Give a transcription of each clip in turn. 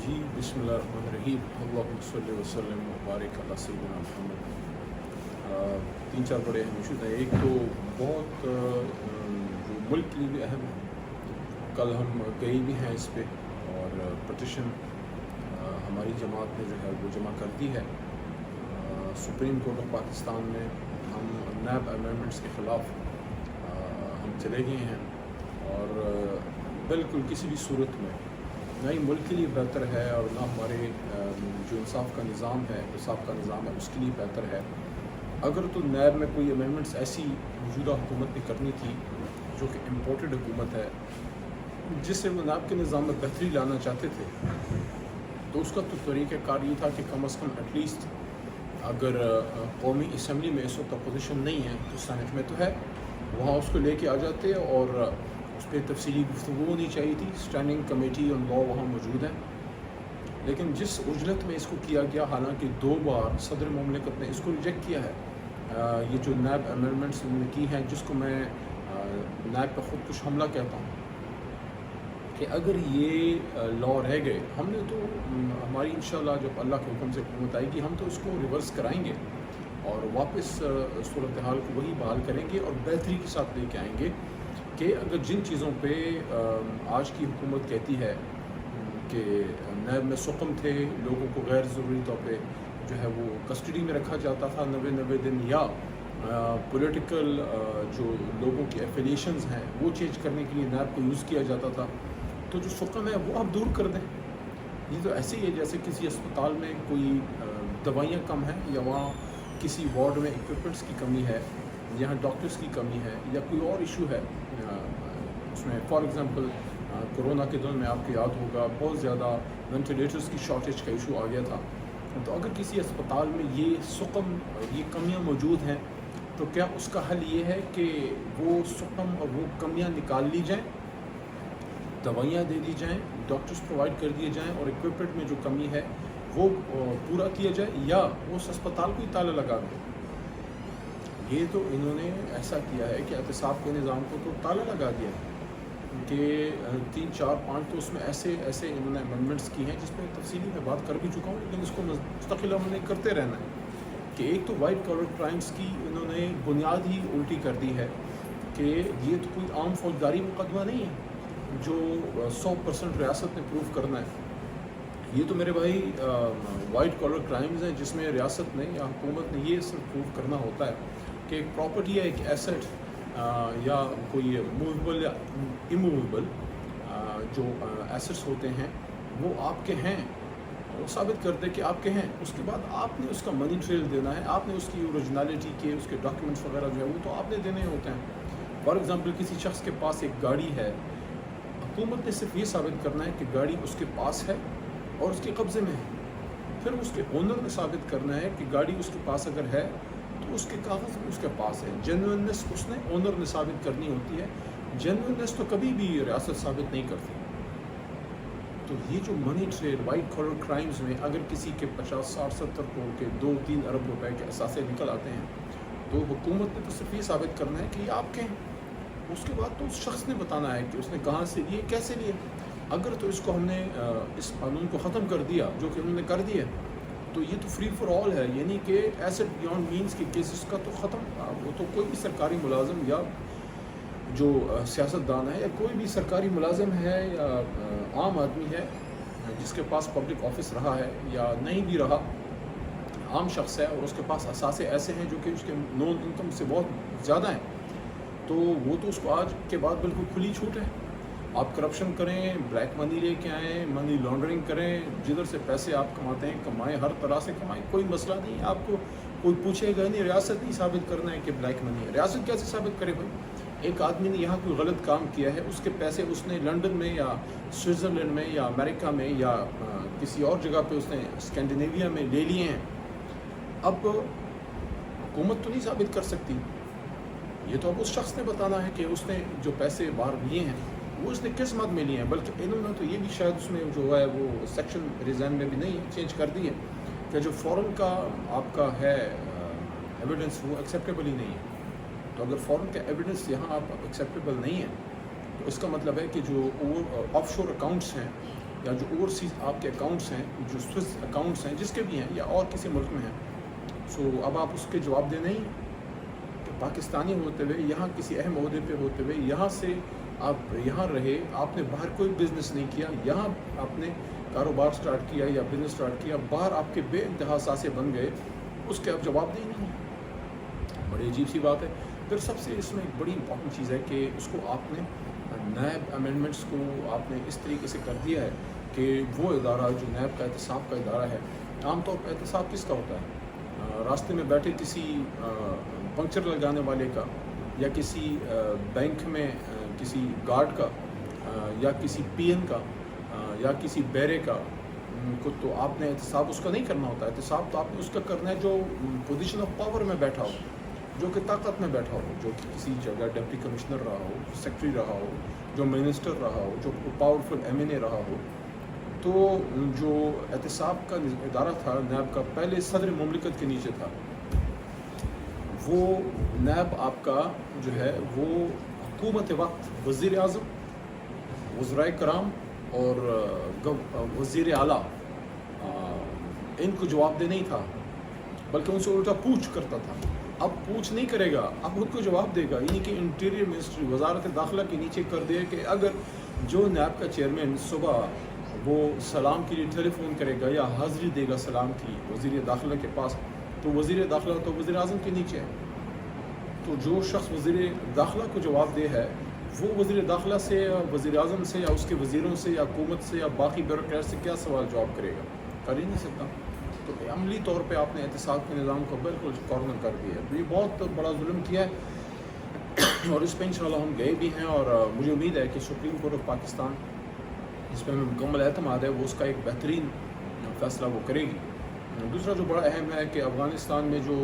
جی بسم اللہ الرحمن الرحیم اللہم صلی وسلم وبارک علی سیدنا محمد۔ تین چار بڑے اہم ایشوز ہیں۔ ایک تو بہت جو ملک کے لیے بھی اہم ہے، کل ہم گئی بھی ہیں اس پہ، اور پٹیشن ہماری جماعت نے جو ہے وہ جمع کر دی ہے سپریم کورٹ آف پاکستان میں۔ ہم نیب امینڈمنٹس کے خلاف ہم چلے گئے ہیں، اور بالکل کسی بھی صورت میں نہ ہی ملک کے لیے بہتر ہے، اور نہ ہمارے جو انصاف کا نظام ہے، انصاف کا نظام ہے، اس کے لیے بہتر ہے۔ اگر تو نیب میں کوئی امینڈمنٹس ایسی موجودہ حکومت نے کرنی تھی جو کہ امپورٹڈ حکومت ہے، جس سے وہ نیب کے نظام میں بہتری لانا چاہتے تھے، تو اس کا تو طریقہ کار یہ تھا کہ کم از کم ایٹ لیسٹ اگر قومی اسمبلی میں اس وقت اپوزیشن نہیں ہے تو سینٹ میں تو ہے، وہاں اس کو لے کے آ جاتے، اور اس پہ تفصیلی گفتگو ہونی چاہیے تھی۔ اسٹینڈنگ کمیٹی آن لا وہاں موجود ہے، لیکن جس اجلت میں اس کو کیا گیا، حالانکہ 2 بار صدر مملکت نے اس کو ریجیکٹ کیا ہے، یہ جو نیب امینڈمنٹس انہوں نے کی ہیں، جس کو میں نیب پہ خود کش حملہ کہتا ہوں، کہ اگر یہ لا رہ گئے، ہم نے تو ہماری انشاءاللہ جب اللہ کے حکم سے حکومت آئے گی، ہم تو اس کو ریورس کرائیں گے اور واپس صورتحال کو وہی بحال کریں گے اور بہتری کے ساتھ لے کے آئیں گے کہ اگر جن چیزوں پہ آج کی حکومت کہتی ہے کہ نیب میں سقم تھے، لوگوں کو غیر ضروری طور پہ جو ہے وہ کسٹڈی میں رکھا جاتا تھا 90 دن، یا پولیٹیکل جو لوگوں کی ایفیلیشنز ہیں وہ چینج کرنے کے لیے نیب کو یوز کیا جاتا تھا، تو جو سقم ہے وہ آپ دور کر دیں۔ یہ تو ایسے ہی ہے جیسے کسی اسپتال میں کوئی دوائیاں کم ہیں، یا وہاں کسی وارڈ میں ایکوپمنٹس کی کمی ہے، یہاں ڈاکٹرز کی کمی ہے، یا کوئی اور ایشو ہے اس میں۔ فار ایگزامپل کورونا کے دوران میں آپ کو یاد ہوگا بہت زیادہ وینٹیلیٹرز کی شارٹیج کا ایشو آ گیا تھا، تو اگر کسی اسپتال میں یہ سقم، یہ کمیاں موجود ہیں، تو کیا اس کا حل یہ ہے کہ وہ سقم اور وہ کمیاں نکال لی جائیں، دوائیاں دے دی جائیں، ڈاکٹرز پرووائڈ کر دیے جائیں، اور ایکوپمنٹ میں جو کمی ہے وہ پورا کیا جائے، یا اس اسپتال کو ہی تالا لگا دیں؟ یہ تو انہوں نے ایسا کیا ہے کہ احتساب کے نظام کو تو تالا لگا دیا کہ 3 4 5 تو اس میں ایسے انہوں نے امینڈمنٹس کی ہیں جس پہ تفصیلی میں بات کر بھی چکا ہوں، لیکن اس کو مستقل ہم نے کرتے رہنا ہے کہ ایک تو وائٹ کالر کرائمز کی انہوں نے بنیاد ہی الٹی کر دی ہے کہ یہ تو کوئی عام فوجداری مقدمہ نہیں ہے جو 100% ریاست نے پروف کرنا ہے۔ یہ تو میرے بھائی وائٹ کالر کرائمز ہیں جس میں ریاست نے یا حکومت نے یہ صرف پروف کرنا ہوتا ہے کہ ایک پراپرٹی یا ایک ایسٹ یا کوئی موویبل یا اموویبل جو ایسٹس ہوتے ہیں وہ آپ کے ہیں، وہ ثابت کر دے کہ آپ کے ہیں، اس کے بعد آپ نے اس کا منی ٹریل دینا ہے، آپ نے اس کی اوریجنلٹی کے اس کے ڈاکیومنٹس وغیرہ جو ہے وہ تو آپ نے دینے ہوتے ہیں۔ فار ایگزامپل کسی شخص کے پاس ایک گاڑی ہے، حکومت نے صرف یہ ثابت کرنا ہے کہ گاڑی اس کے پاس ہے اور اس کے قبضے میں ہے، پھر اس کے اونر نے ثابت کرنا ہے کہ گاڑی اس کے پاس اگر ہے تو اس کے کاغذ بھی اس کے پاس ہے، جینوئننس اس نے اونر نے ثابت کرنی ہوتی ہے، جینوئننس تو کبھی بھی ریاست ثابت نہیں کرتی۔ تو یہ جو money trail white collar crimes میں اگر کسی کے 50 60 70 کروڑ کے 2-3 ارب روپے کے اثاثے نکل آتے ہیں، تو حکومت نے تو صرف یہ ثابت کرنا ہے کہ یہ آپ کے ہیں، اس کے بعد تو اس شخص نے بتانا ہے کہ اس نے کہاں سے لیے، کیسے لیے۔ اگر تو اس کو ہم نے اس قانون کو ختم کر دیا جو کہ انہوں نے کر دیا، تو یہ تو فری فار آل ہے، یعنی کہ ایسٹ بیانڈ مینس کے کیسز کا تو ختم۔ وہ تو کوئی بھی سرکاری ملازم یا جو سیاستدان ہے، یا کوئی بھی سرکاری ملازم ہے یا عام آدمی ہے جس کے پاس پبلک آفس رہا ہے یا نہیں بھی رہا، عام شخص ہے اور اس کے پاس اثاثے ایسے ہیں جو کہ اس کے نون انکم سے بہت زیادہ ہیں، تو وہ تو اس کو آج کے بعد بالکل کھلی چھوٹ ہے۔ آپ کرپشن کریں، بلیک منی لے کے آئیں، منی لانڈرنگ کریں، جدھر سے پیسے آپ کماتے ہیں کمائیں، ہر طرح سے کمائیں، کوئی مسئلہ نہیں ہے، آپ کو کوئی پوچھے گا نہیں، ریاست نہیں ثابت کرنا ہے کہ بلیک منی ہے۔ ریاست کیسے ثابت کرے بھائی؟ ایک آدمی نے یہاں کوئی غلط کام کیا ہے، اس کے پیسے اس نے لنڈن میں یا سوئٹزرلینڈ میں یا امریکہ میں یا کسی اور جگہ پہ اس نے اسکینڈینیویا میں لے لیے ہیں، اب حکومت تو نہیں ثابت کر سکتی، یہ تو اب اس شخص نے بتانا ہے کہ اس نے جو پیسے باہر لیے ہیں وہ اس نے کس مد میں لیے ہیں۔ بلکہ انہوں نے تو یہ بھی شاید اس میں جو ہے وہ سیکشن ریزائن میں بھی نہیں چینج کر دی ہے کہ جو فورن کا آپ کا ہے ایویڈنس وہ ایکسیپٹیبل ہی نہیں ہے، تو اگر فورن کا ایویڈنس یہاں آپ ایکسیپٹیبل نہیں ہے تو اس کا مطلب ہے کہ جو آف شور اکاؤنٹس ہیں یا جو اوورسیز آپ کے اکاؤنٹس ہیں، جو سوئس اکاؤنٹس ہیں جس کے بھی ہیں یا اور کسی ملک میں ہیں، سو اب آپ اس کے جواب دے نہیں کہ پاکستانی ہوتے ہوئے یہاں کسی اہم عہدے پہ ہوتے ہوئے یہاں سے آپ یہاں رہے، آپ نے باہر کوئی بزنس نہیں کیا، یہاں آپ نے کاروبار سٹارٹ کیا یا بزنس سٹارٹ کیا، باہر آپ کے بے انتہا ثاثے بن گئے، اس کے آپ جواب دیں نہیں ہیں۔ بڑی عجیب سی بات ہے۔ پھر سب سے اس میں ایک بڑی امپورٹنٹ چیز ہے کہ اس کو آپ نے نیب امینڈمنٹس کو آپ نے اس طریقے سے کر دیا ہے کہ وہ ادارہ جو نیب کا احتساب کا ادارہ ہے، عام طور پر احتساب کس کا ہوتا ہے؟ راستے میں بیٹھے کسی پنکچر لگانے والے کا، یا کسی بینک میں کسی گارڈ کا، یا کسی پی این کا، یا کسی بیرے کا کو تو آپ نے احتساب اس کا نہیں کرنا ہوتا ہے۔ احتساب تو آپ نے اس کا کرنا ہے جو پوزیشن آف پاور میں بیٹھا ہو، جو کہ طاقت میں بیٹھا ہو، جو کہ کسی جگہ ڈپٹی کمشنر رہا ہو، سیکٹری رہا ہو، جو منسٹر رہا ہو، جو پاورفل ایم این اے رہا ہو۔ تو جو احتساب کا ادارہ تھا نیب کا، پہلے صدر مملکت کے نیچے تھا۔ وہ نیب آپ کا جو ہے وہ حکومت وقت وزیر اعظم، وزرائے کرام اور وزیر اعلیٰ ان کو جواب دہ نہیں تھا، بلکہ ان سے الٹا پوچھ کرتا تھا۔ اب پوچھ نہیں کرے گا، اب ان کو جواب دے گا، یعنی کہ انٹیریئر منسٹری وزارت داخلہ کے نیچے کر دے کہ اگر جو نیب کا چیئرمین صبح وہ سلام کے لیے ٹیلی فون کرے گا یا حاضری دے گا سلام کی وزیر داخلہ کے پاس، تو وزیر داخلہ تو وزیر اعظم کے نیچے ہے۔ تو جو شخص وزیر داخلہ کو جواب دے ہے، وہ وزیر داخلہ سے یا وزیر اعظم سے یا اس کے وزیروں سے یا حکومت سے یا باقی بیوروکریٹ سے کیا سوال جواب کرے گا؟ کر ہی نہیں سکتا۔ تو عملی طور پہ آپ نے احتساب کے نظام کو بالکل کارنر کر دیا ہے۔ تو یہ بہت بڑا ظلم کیا ہے، اور اس پہ انشاءاللہ ہم گئے بھی ہیں، اور مجھے امید ہے کہ سپریم کورٹ آف پاکستان اس پہ ہمیں مکمل اعتماد ہے، وہ اس کا ایک بہترین فیصلہ وہ کرے گی۔ دوسرا جو بڑا اہم ہے کہ افغانستان میں جو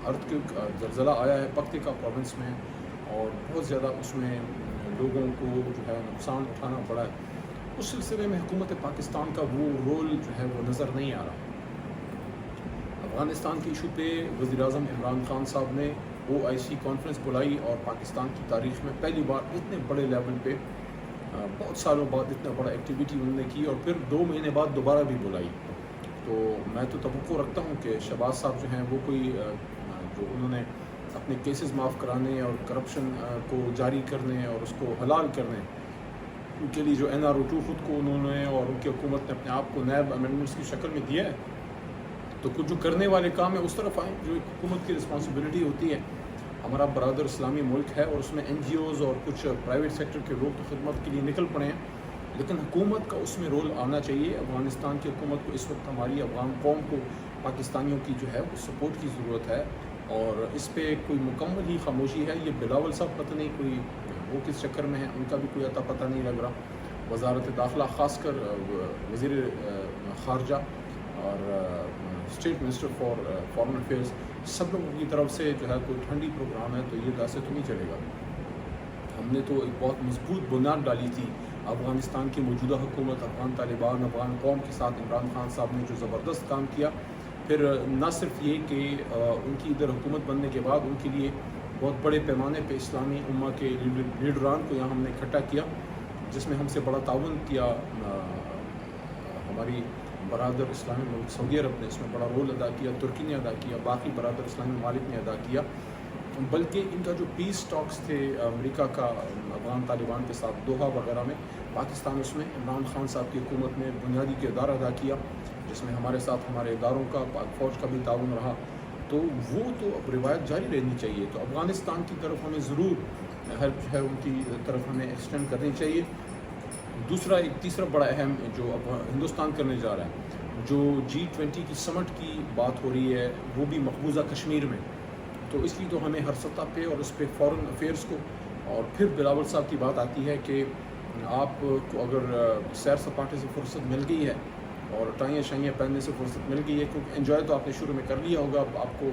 ارتھ کوئک زلزلہ آیا ہے پکتیکا پروونس میں، اور بہت زیادہ اس میں لوگوں کو جو ہے نقصان اٹھانا پڑا ہے، اس سلسلے میں حکومت پاکستان کا وہ رول جو ہے وہ نظر نہیں آ رہا۔ افغانستان کے ایشو پہ وزیر اعظم عمران خان صاحب نے OIC کانفرنس بلائی، اور پاکستان کی تاریخ میں پہلی بار اتنے بڑے لیول پہ بہت سالوں بعد اتنا بڑا ایکٹیویٹی انہوں نے کی، اور پھر 2 مہینے بعد دوبارہ بھی بلائی۔ تو میں تو توقع رکھتا ہوں کہ شہباز صاحب جو ہیں وہ کوئی جو انہوں نے اپنے کیسز معاف کرانے اور کرپشن کو جاری کرنے اور اس کو حلال کرنے ان کے لیے جو NRO2 خود کو انہوں نے اور ان کی حکومت نے اپنے آپ کو نیب امینڈمنٹس کی شکل میں دیا ہے، تو کچھ جو کرنے والے کام ہیں اس طرف آئیں، جو ایک حکومت کی رسپانسبلٹی ہوتی ہے۔ ہمارا برادر اسلامی ملک ہے، اور اس میں NGOs اور کچھ پرائیویٹ سیکٹر کے لوگ تو خدمت کے لیے نکل پڑے ہیں، لیکن حکومت کا اس میں رول آنا چاہیے۔ افغانستان کی حکومت کو اس وقت ہماری افغان قوم کو، پاکستانیوں کی جو ہے وہ سپورٹ کی ضرورت ہے، اور اس پہ کوئی مکمل ہی خاموشی ہے۔ یہ بلاول صاحب پتہ نہیں کوئی وہ کس چکر میں ہے، ان کا بھی کوئی اتا پتہ نہیں لگ رہا۔ وزارت داخلہ، خاص کر وزیر خارجہ اور state minister for foreign affairs, سب لوگوں کی طرف سے جو ہے کوئی ٹھنڈی پروگرام ہے، تو یہ ایسے تو نہیں چلے گا۔ ہم نے تو ایک بہت مضبوط بنیاد ڈالی تھی افغانستان کی موجودہ حکومت، افغان طالبان، افغان قوم کے ساتھ عمران خان صاحب نے جو زبردست کام کیا۔ پھر نہ صرف یہ کہ ان کی ادھر حکومت بننے کے بعد ان کے لیے بہت بڑے پیمانے پہ اسلامی امہ کے لیڈران کو یہاں ہم نے اکٹھا کیا، جس میں ہم سے بڑا تعاون کیا ہماری برادر اسلامی ملک سعودی عرب نے، اس میں بڑا رول ادا کیا، ترکی نے ادا کیا، باقی برادر اسلامی ممالک نے ادا کیا۔ بلکہ ان کا جو پیس ٹاکس تھے امریکہ کا افغان طالبان کے ساتھ دوحہ وغیرہ میں، پاکستان اس میں عمران خان صاحب کی حکومت نے بنیادی کردار ادا کیا، جس میں ہمارے ساتھ ہمارے اداروں کا، پاک فوج کا بھی تعاون رہا۔ تو وہ تو اب روایت جاری رہنی چاہیے۔ تو افغانستان کی طرف ہمیں ضرور ہیلپ جو ہے ان کی طرف ہمیں ایکسٹینڈ کرنی چاہیے۔ دوسرا ایک تیسرا بڑا اہم جو اب ہندوستان کرنے جا رہا ہے، جو G20 کی سمٹ کی بات ہو رہی ہے، وہ بھی مقبوضہ کشمیر میں، تو اس کی تو ہمیں ہر سطح پہ اور اس پہ فارن افیئرس کو، اور پھر بلاول صاحب کی بات آتی ہے کہ آپ کو اگر سیر سپاٹے سے فرصت مل گئی ہے اور ٹائیاں شائیاں پہننے سے فرصت مل گئی ہے، کیونکہ انجوائے تو آپ نے شروع میں کر لیا ہوگا، اب آپ کو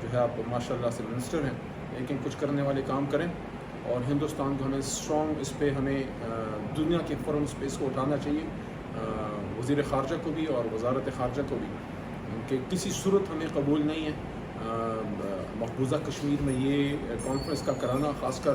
جو ہے آپ ماشاء اللہ سے منسٹر ہیں، لیکن کچھ کرنے والے کام کریں، اور ہندوستان کو ہمیں اسٹرانگ اس پہ ہمیں دنیا کے فورمز پہ اس کو اٹھانا چاہیے، وزیر خارجہ کو بھی اور وزارت خارجہ کو بھی، کہ کسی صورت ہمیں قبول نہیں ہے مقبوضہ کشمیر میں یہ کانفرنس کا کرانا، خاص کر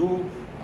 2